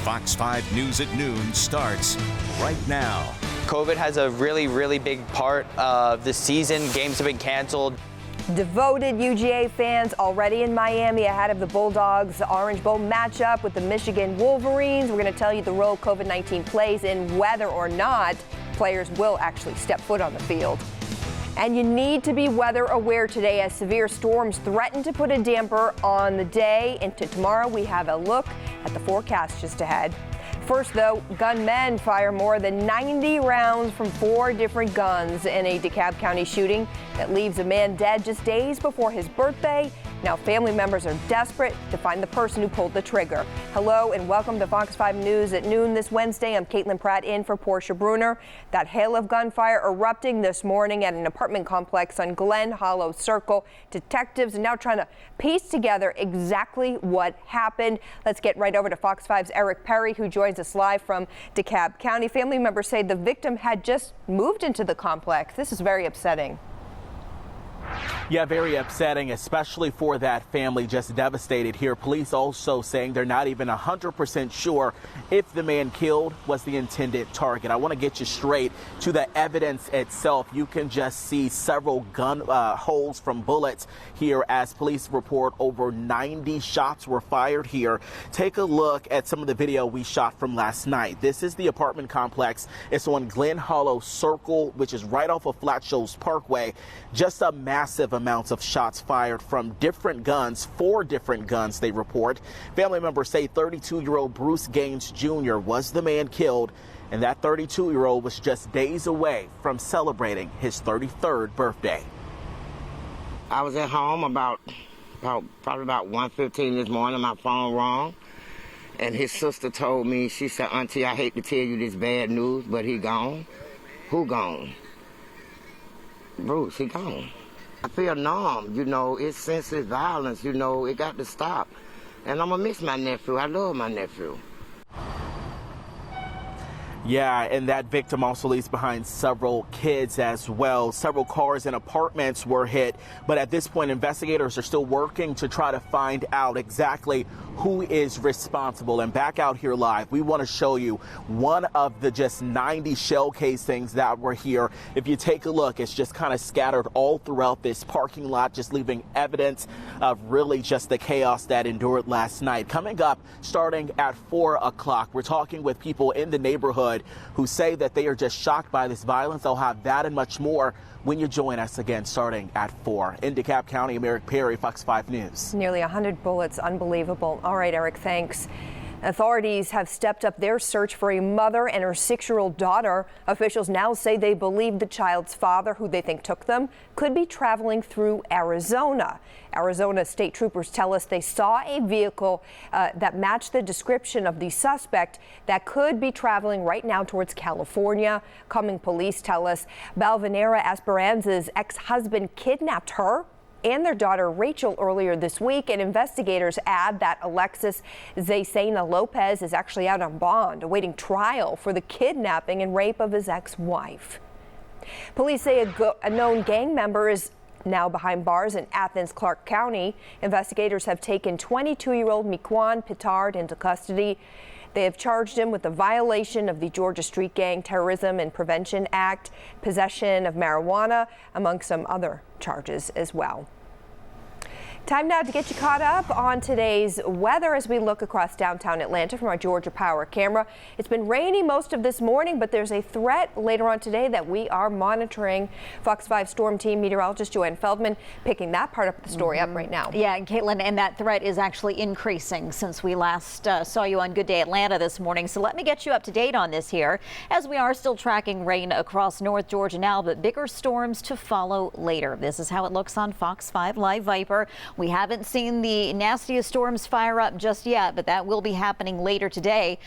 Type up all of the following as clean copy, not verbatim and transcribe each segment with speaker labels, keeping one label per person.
Speaker 1: Fox 5 News at Noon starts right now.
Speaker 2: COVID has a really big part of the season. Games have been canceled.
Speaker 3: Devoted UGA fans already in Miami ahead of the Bulldogs Orange Bowl matchup with the Michigan Wolverines. We're going to tell you the role COVID-19 plays in whether or not players will actually step foot on the field. And you need to be weather aware today as severe storms threaten to put a damper on the day. Into tomorrow, we have a look at the forecast just ahead. First, though, gunmen fire more than 90 rounds from 4 different guns in a DeKalb County shooting that leaves a man dead just days before his birthday. Now, family members are desperate to find the person who pulled the trigger. Hello and welcome to Fox 5 News at noon this Wednesday. I'm Caitlin Pratt in for Portia Bruner. That hail of gunfire erupting this morning at an apartment complex on Glen Hollow Circle. Detectives are now trying to piece together exactly what happened. Let's get right over to Fox 5's Eric Perry, who joins us live from DeKalb County. Family members say the victim had just moved into the complex. This is very upsetting.
Speaker 4: Yeah, very upsetting, especially for that family, just devastated here. Police also saying they're not even 100% sure if the man killed was the intended target. I want to get you straight to the evidence itself. You can just see several gun holes from bullets here as police report over 90 shots were fired here. Take a look at some of the video we shot from last night. This is the apartment complex. It's on Glen Hollow Circle, which is right off of Flat Shoals Parkway. Just a massive amounts of shots fired from different guns, 4 different guns, they report. Family members say 32-year-old Bruce Gaines Jr. was the man killed, and that 32-year-old was just days away from celebrating his 33rd birthday.
Speaker 5: I was at home probably about 1:15 this morning. My phone rang, and his sister told me, she said, "Auntie, I hate to tell you this bad news, but he gone." Who gone? Bruce, he gone. I feel numb, it's senseless violence, it got to stop. And I'm gonna miss my nephew. I love my nephew.
Speaker 4: Yeah, and that victim also leaves behind several kids as well. Several cars and apartments were hit, but at this point, investigators are still working to try to find out exactly who is responsible. And back out here live, we want to show you one of the just 90 shell casings that were here. If you take a look, it's just kind of scattered all throughout this parking lot, just leaving evidence of really just the chaos that endured last night. Coming up, starting at 4 o'clock, we're talking with people in the neighborhood who say that they are just shocked by this violence. I'll have that and much more when you join us again starting at 4. In DeKalb County, I'm Eric Perry, Fox 5 News.
Speaker 3: Nearly 100 bullets. Unbelievable. All right, Eric, thanks. Authorities have stepped up their search for a mother and her 6-year-old daughter. Officials now say they believe the child's father, who they think took them, could be traveling through Arizona. Arizona state troopers tell us they saw a vehicle that matched the description of the suspect that could be traveling right now towards California. Cumming police tell us Balvanera Esperanza's ex-husband kidnapped her and their daughter Rachel earlier this week, and investigators add that Alexis Zaycena Lopez is actually out on bond, awaiting trial for the kidnapping and rape of his ex-wife. Police say a known gang member is now behind bars in Athens, Clark County. Investigators have taken 22-year-old Miquan Pitard into custody. They have charged him with a violation of the Georgia Street Gang Terrorism and Prevention Act, possession of marijuana, among some other charges as well. Time now to get you caught up on today's weather as we look across downtown Atlanta from our Georgia Power camera. It's been rainy most of this morning, but there's a threat later on today that we are monitoring. Fox 5 Storm Team meteorologist Joanne Feldman picking that part of the story up right now.
Speaker 6: Yeah, and Caitlin, and that threat is actually increasing since we last saw you on Good Day Atlanta this morning. So let me get you up to date on this here, as we are still tracking rain across North Georgia now, but bigger storms to follow later. This is how it looks on Fox 5 Live Viper. We haven't seen the nastiest storms fire up just yet, but that will be happening later today,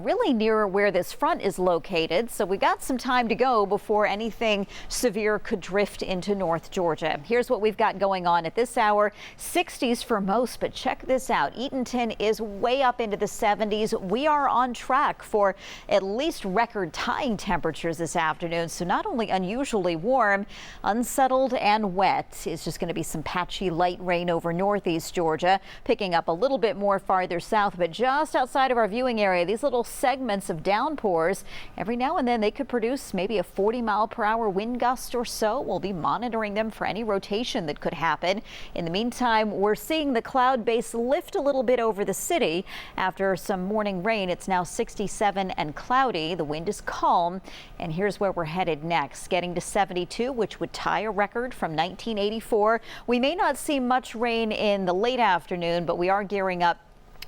Speaker 6: really near where this front is located. So we got some time to go before anything severe could drift into North Georgia. Here's what we've got going on at this hour. 60s for most, but check this out. Eatonton is way up into the 70s. We are on track for at least record tying temperatures this afternoon. So not only unusually warm, unsettled and wet. It's just going to be some patchy light rain over northeast Georgia, picking up a little bit more farther south, but just outside of our viewing area, these little segments of downpours, every now and then they could produce maybe a 40-mile-per-hour wind gust or so. We'll be monitoring them for any rotation that could happen. In the meantime, we're seeing the cloud base lift a little bit over the city. After some morning rain, it's now 67 and cloudy. The wind is calm, and here's where we're headed next, getting to 72, which would tie a record from 1984. We may not see much rain in the late afternoon, but we are gearing up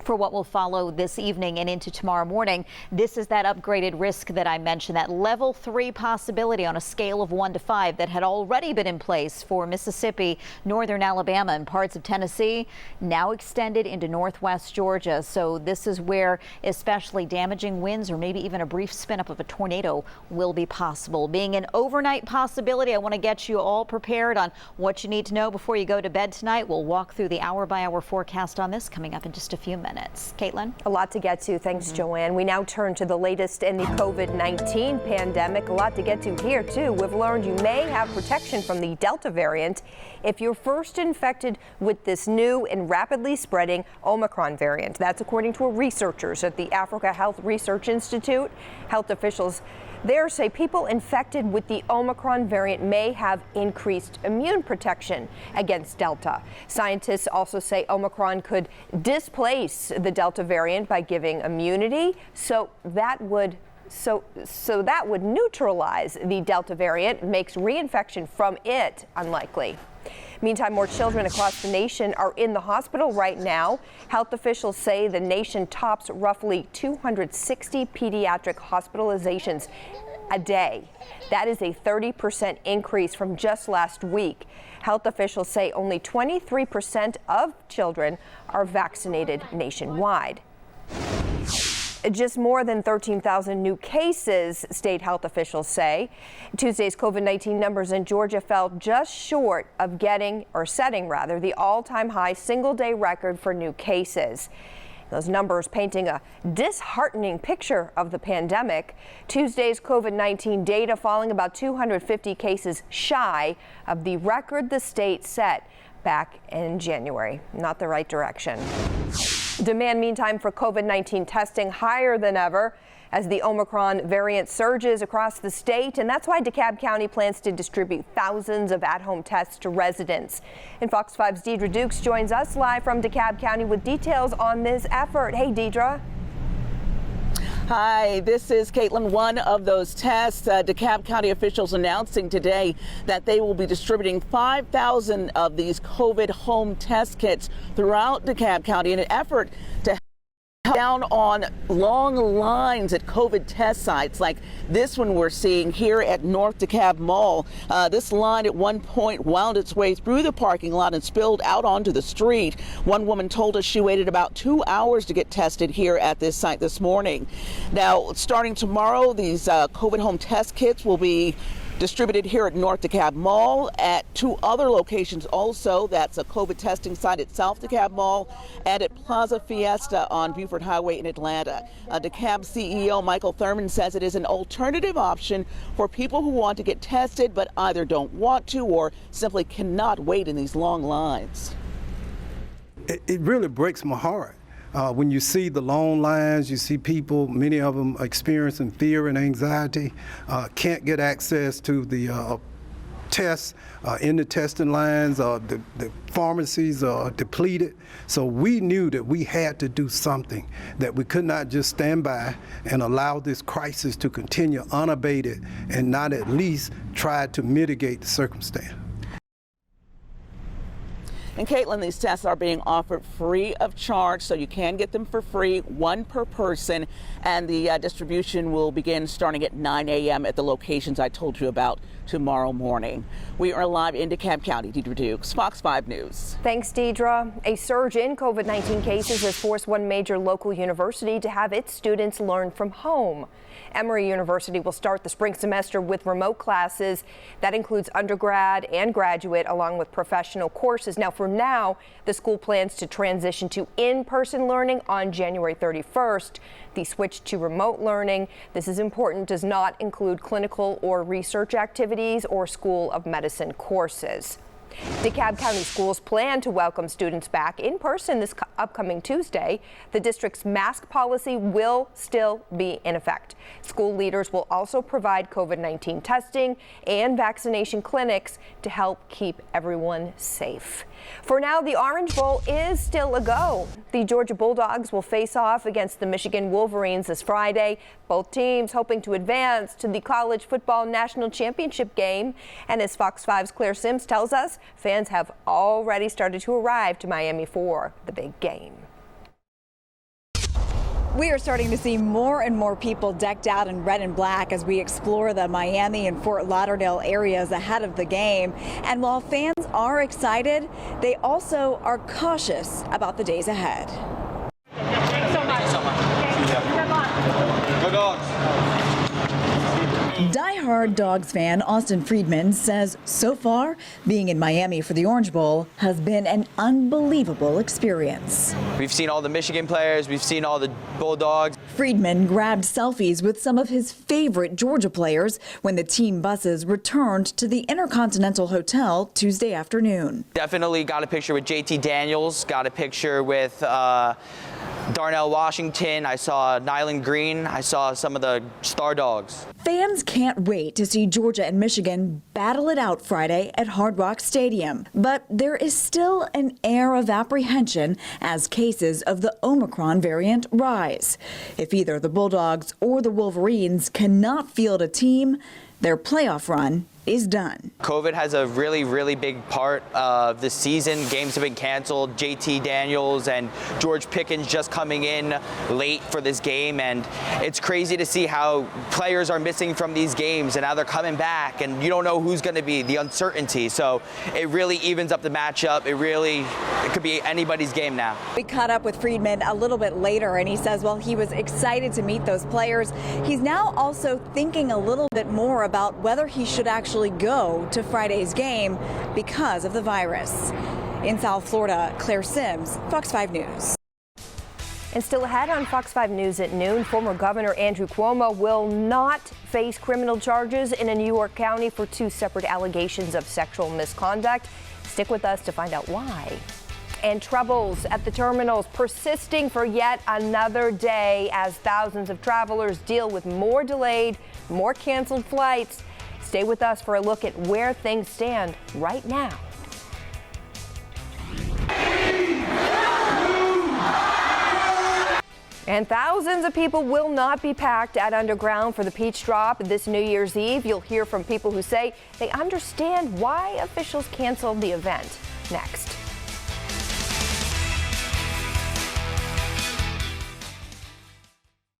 Speaker 6: for what will follow this evening and into tomorrow morning. This is that upgraded risk that I mentioned, that level 3 possibility on a scale of 1 to 5 that had already been in place for Mississippi, northern Alabama, and parts of Tennessee, now extended into northwest Georgia. So this is where especially damaging winds or maybe even a brief spin up of a tornado will be possible. Being an overnight possibility, I want to get you all prepared on what you need to know before you go to bed tonight. We'll walk through the hour-by-hour forecast on this coming up in just a few minutes. Caitlin?
Speaker 3: A lot to get to. Thanks, Joanne. We now turn to the latest in the COVID-19 pandemic. A lot to get to here, too. We've learned you may have protection from the Delta variant if you're first infected with this new and rapidly spreading Omicron variant. That's according to researchers at the Africa Health Research Institute. Health officials there say people infected with the Omicron variant may have increased immune protection against Delta. Scientists also say Omicron could displace the Delta variant by giving immunity, so that would neutralize the Delta variant, makes reinfection from it unlikely. Meantime, more children across the nation are in the hospital right now. Health officials say the nation tops roughly 260 pediatric hospitalizations a day. That is a 30% increase from just last week. Health officials say only 23% of children are vaccinated nationwide. Just more than 13,000 new cases, state health officials say. Tuesday's COVID-19 numbers in Georgia fell just short of setting the all-time high single-day record for new cases. Those numbers painting a disheartening picture of the pandemic. Tuesday's COVID-19 data falling about 250 cases shy of the record the state set back in January. Not the right direction. Demand, meantime, for COVID-19 testing higher than ever as the Omicron variant surges across the state, and that's why DeKalb County plans to distribute thousands of at-home tests to residents. And Fox 5's Deidre Dukes joins us live from DeKalb County with details on this effort. Hey, Deidre.
Speaker 7: Hi, this is Caitlin. One of those tests, DeKalb County officials announcing today that they will be distributing 5,000 of these COVID home test kits throughout DeKalb County in an effort to cut down on long lines at COVID test sites like this one we're seeing here at North DeKalb Mall. This line at one point wound its way through the parking lot and spilled out onto the street. One woman told us she waited about 2 hours to get tested here at this site this morning. Now, starting tomorrow, these COVID home test kits will be distributed here at North DeKalb Mall, at 2 other locations also. That's a COVID testing site at South DeKalb Mall and at Plaza Fiesta on Buford Highway in Atlanta. DeKalb CEO Michael Thurman says it is an alternative option for people who want to get tested but either don't want to or simply cannot wait in these long lines.
Speaker 8: It really breaks my heart. When you see the long lines, you see people, many of them experiencing fear and anxiety, can't get access to the tests in the testing lines, the pharmacies are depleted. So we knew that we had to do something, that we could not just stand by and allow this crisis to continue unabated and not at least try to mitigate the circumstance.
Speaker 7: And Caitlin, these tests are being offered free of charge, so you can get them for free, 1 per person, and the distribution will begin starting at 9 a.m. at the locations I told you about tomorrow morning. We are live in DeKalb County. Deidre Dukes, Fox 5 News.
Speaker 3: Thanks, Deidre. A surge in COVID-19 cases has forced one major local university to have its students learn from home. Emory University will start the spring semester with remote classes. That includes undergrad and graduate, along with professional courses. Now, for now, the school plans to transition to in-person learning on January 31st. The switch to remote learning, this is important, does not include clinical or research activities or School of Medicine courses. DeKalb County Schools plan to welcome students back in person this upcoming Tuesday. The district's mask policy will still be in effect. School leaders will also provide COVID-19 testing and vaccination clinics to help keep everyone safe. For now, the Orange Bowl is still a go. The Georgia Bulldogs will face off against the Michigan Wolverines this Friday. Both teams hoping to advance to the College Football National Championship game. And as Fox 5's Claire Sims tells us, fans have already started to arrive to Miami for the big game.
Speaker 9: We are starting to see more and more people decked out in red and black as we explore the Miami and Fort Lauderdale areas ahead of the game. And while fans are excited, they also are cautious about the days ahead.
Speaker 10: Thanks so much. Go Dogs.
Speaker 9: Die-hard Dogs fan Austin Friedman says so far, being in Miami for the Orange Bowl has been an unbelievable experience.
Speaker 2: We've seen all the Michigan players, we've seen all the Bulldogs.
Speaker 9: Friedman grabbed selfies with some of his favorite Georgia players when the team buses returned to the Intercontinental Hotel Tuesday afternoon.
Speaker 2: Definitely got a picture with JT Daniels, got a picture with Darnell Washington, I saw Nyland Green, I saw some of the Star Dogs.
Speaker 9: Fans can't wait to see Georgia and Michigan battle it out Friday at Hard Rock Stadium. But there is still an air of apprehension as cases of the Omicron variant rise. If either the Bulldogs or the Wolverines cannot field a team, their playoff run is done.
Speaker 2: COVID has a really big part of the season. Games have been canceled. JT Daniels and George Pickens just coming in late for this game, and it's crazy to see how players are missing from these games and now they're coming back and you don't know who's going to be, the uncertainty. So it really evens up the matchup. It could be anybody's game now.
Speaker 9: We caught up with Friedman a little bit later and he says, well, he was excited to meet those players. He's now also thinking a little bit more about whether he should actually go to Friday's game because of the virus. In South Florida, Claire Sims, Fox 5 News.
Speaker 3: And still ahead on Fox 5 News at noon, former Governor Andrew Cuomo will not face criminal charges in a New York county for 2 separate allegations of sexual misconduct. Stick with us to find out why. And troubles at the terminals persisting for yet another day as thousands of travelers deal with more delayed, more canceled flights. Stay with us for a look at where things stand right now. And thousands of people will not be packed at Underground for the Peach Drop this New Year's Eve. You'll hear from people who say they understand why officials canceled the event next.